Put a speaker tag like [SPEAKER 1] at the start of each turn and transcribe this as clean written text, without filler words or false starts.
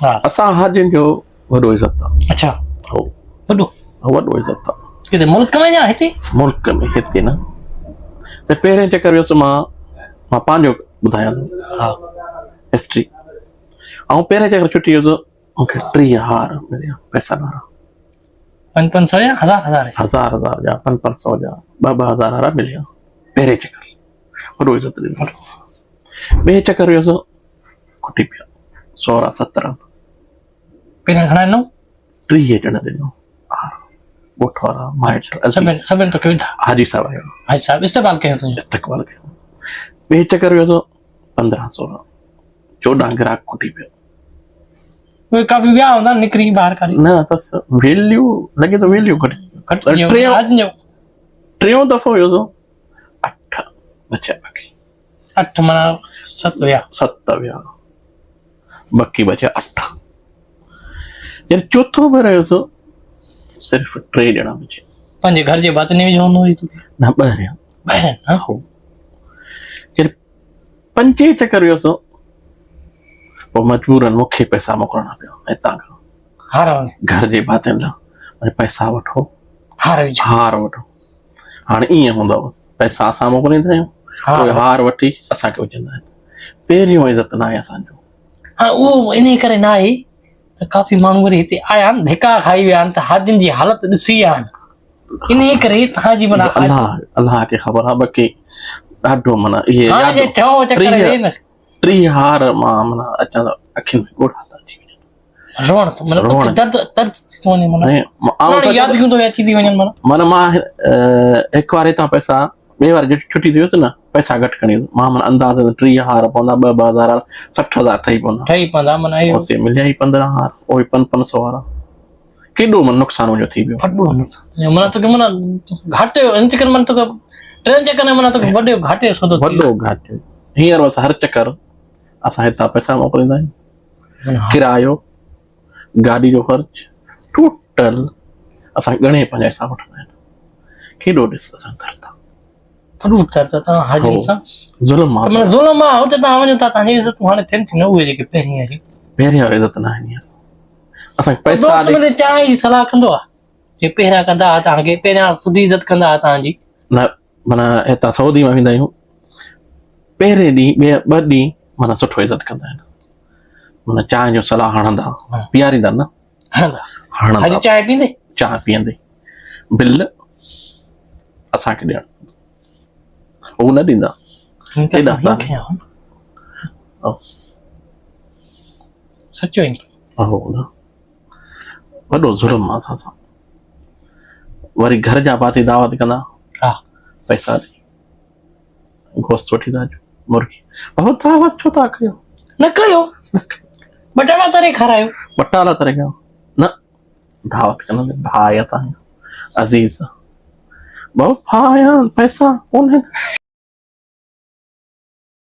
[SPEAKER 1] असां हाजियुनि जो वॾो इज़त आहे।
[SPEAKER 2] अच्छा
[SPEAKER 1] हो
[SPEAKER 2] वॾो
[SPEAKER 1] वॾो इज़त आहे
[SPEAKER 2] किथे मुल्क में या हिते?
[SPEAKER 1] मुल्क में, हिते न। त पहिरें चकर वियुसि मां पंहिंजो ॿुधायां थो
[SPEAKER 2] हा
[SPEAKER 1] हिस्ट्री। ऐं पहिरें चकर छुटी वियुसि मूंखे 3000 मिलिया पैसा वारा,
[SPEAKER 2] 500 या 1000
[SPEAKER 1] हज़ार जा 500 जा 2-2 हज़ार वारा मिलिया पहिरें चकर। वॾो इज़त ॾिनो। ॿिए चकर वियुसि खुटी पिया 16-17
[SPEAKER 2] पहिरियां घणा ॾिनो?
[SPEAKER 1] 30 ॼणा ॾिनो। ॻोठ वारा माइट
[SPEAKER 2] सभिनि तो कयो था
[SPEAKER 1] हाजी साहब आयो,
[SPEAKER 2] हाजी साहब इस्तेमाल कयो तुंहिंजो
[SPEAKER 1] इस्तक़बाल कयो। ॿिए चकर वियुसि 15-16 14 ग्राहक खुटी पियो।
[SPEAKER 2] उहे काफ़ी विया हूंदा निकिरी ॿाहिरि काॾे?
[SPEAKER 1] न बसि वैल्यू लॻे थो वैल्यू घटि। टियों दफ़ो वियुसि 8 बचा बाक़ी
[SPEAKER 2] 8 माना 7 विया
[SPEAKER 1] 7 विया बाक़ी बचा 8। यार चौथो बार वियुसि सिर्फ़ 3 ॼणा बचे।
[SPEAKER 2] पंहिंजे घर जे बातनी में हूंदो हुई
[SPEAKER 1] न ॿाहिरियां
[SPEAKER 2] ॿाहिरि
[SPEAKER 1] हो। यार 5 चकर वियुसि पोइ मजबूरन मूंखे पैसा मोकिलणा पिया हितां खां
[SPEAKER 2] हार वञे
[SPEAKER 1] घर जे भातियुनि लाइ। पैसा वठो
[SPEAKER 2] हार
[SPEAKER 1] वठो। हाणे ईअं हूंदो बसि पैसा असां मोकिलींदा आहियूं, हार वठी असांखे विझंदा आहिनि। पहिरियों इज़त न आहे असांजो।
[SPEAKER 2] हा उहो इन करे न आहे त काफ़ी माण्हू वरी हिते आया आहिनि धिका खाई विया आहिनि त हाजियुनि जी हालत ॾिसी विया आहिनि। इन करे तव्हांजी माना
[SPEAKER 1] अलाह खे ख़बर आहे। बाक़ी ॾाढो माना इहे 30 हार मां माना अचां त अखियुनि में ॻोढ़ा था अची वञनि।
[SPEAKER 2] रोअण थो माना दर्द थो वञे माना यादगियूं थो अची थी वञनि
[SPEAKER 1] माना मां हिकु वार हितां पैसा ॿिए वार छुटी थी वियुसि न पैसा घटि खणी मां माना अंदाज़ 30 हार पवंदा 2-2 हज़ार 60,000 ठही पवंदा
[SPEAKER 2] माना
[SPEAKER 1] उते मिलिया ई 15 हार उहे 500 वारा। केॾो मन नुक़सान मुंहिंजो थी वियो।
[SPEAKER 2] वॾो नुक़सान माना तोखे माना घाटे इन चक्कर माना तोखे 3 चक्कर में माना तोखे वॾो घाटे
[SPEAKER 1] वॾो घाटे। हींअर बसि हर चक्कर असां हितां पैसा मोकिलींदा आहियूं, किरायो गाॾी जो ख़र्च टोटल असां ॻणे पंहिंजा हिसाब वठंदा आहिनि। केॾो ॾिस असां दर्द
[SPEAKER 2] ज़ुल्म आहे हुते तव्हां वञो था तव्हांजी इज़त हाणे थियनि थी न उहे जेके पहिरीं
[SPEAKER 1] वारी इज़त न आहे। असांखे पैसा
[SPEAKER 2] चांहि जी सलाह कंदो आहे जे पहिरियां कंदा हुआ तव्हांखे पहिरियां सुठी इज़त कंदा हुआ तव्हांजी
[SPEAKER 1] न। माना हितां सऊदी में वेंदा आहियूं पहिरें ॾींहुं 2 ॾींहं माना सुठो इज़त कंदा आहिनि। माना चांहि जो सलाह हणंदा पीआरींदा न हणंदा चांहि पीअंदे बिल असांखे ॾियण उहो न ॾींदा।
[SPEAKER 2] सचो
[SPEAKER 1] वॾो ज़ुल्म आहे असां। वरी घर जा भाती दावत कंदा पैसा ॾेई गोश्त वठी था अचो मुर्गी बाबा दावत छो था कयो?
[SPEAKER 2] न कयो बटाटा तरे खारायो
[SPEAKER 1] बटाटा तरे खाओ न दावत कंदा भाई असांजा अज़ीज़ बाबा भाई पैसा कोन्हे।